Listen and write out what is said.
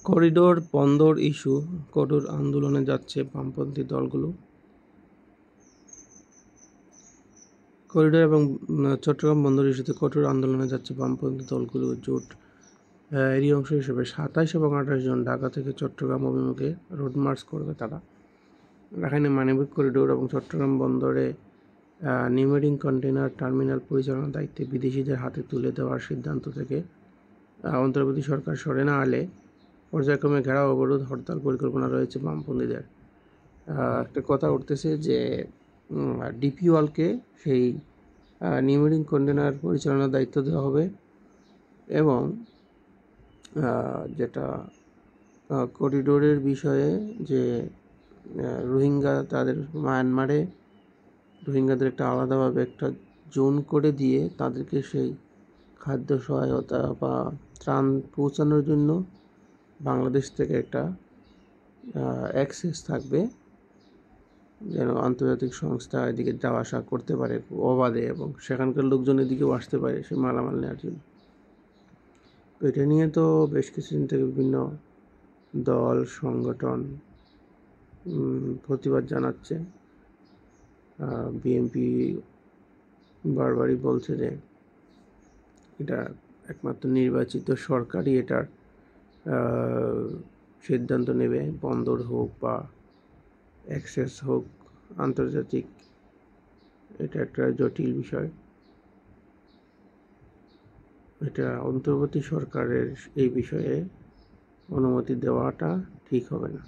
Corridor বন্দর issue কঠোর আন্দোলনে যাচ্ছে বামপন্থী দলগুলো। করিডোর এবং চট্টগ্রাম বন্দর ইস্যুতে কঠোর আন্দোলনে যাচ্ছে বামপন্থী দলগুলো জোট। এরই অংশ হিসেবে 27 এবং 28 জন ঢাকা থেকে চট্টগ্রাম অভিমুখে রোড মার্চ করবে তারা। রাখাইনে মানবিক করিডোর এবং চট্টগ্রাম বন্দরে নিউমেরিং কন্টেইনার টার্মিনাল পরিচালনার দায়িত্বে বিদেশিদের হাতে তুলে দেওয়ার সিদ্ধান্ত থেকে অন্তর্বর্তী সরকার সরে না এলে পর্যায়ক্রমে ঘেরাও, অবরোধ, হরতাল পরিকল্পনা রয়েছে বামপন্থীদের। একটা কথা উঠতেছে যে ডিপিওয়ালকে সেই নিউমেরিং কন্টেইনার পরিচালনার দায়িত্ব দেওয়া হবে এবং যেটা করিডোরের বিষয়ে যে রোহিঙ্গা তাদের মায়ানমারে রোহিঙ্গাদের একটা আলাদাভাবে একটা জোন করে দিয়ে তাদেরকে সেই খাদ্য সহায়তা বা ত্রাণ পৌঁছানোর জন্য বাংলাদেশ থেকে একটা অ্যাক্সেস থাকবে, যেন আন্তর্জাতিক সংস্থা এদিকে যাওয়া আসা করতে পারে অবাধে এবং সেখানকার লোকজন এদিকেও আসতে পারে সে মালামাল নেওয়ার জন্য। তো এটা নিয়ে তো বেশ কিছুদিন থেকে বিভিন্ন দল সংগঠন প্রতিবাদ জানাচ্ছে। বিএনপি বারবারই বলছে যে এটা একমাত্র নির্বাচিত সরকারই এটার সিদ্ধান্ত নেবে, বন্দর হোক বা অ্যাক্সেস হোক আন্তর্জাতিক। এটা একটা জটিল বিষয়। এটা অন্তর্বর্তী সরকারের এই বিষয়ে অনুমতি দেওয়াটা ঠিক হবে না।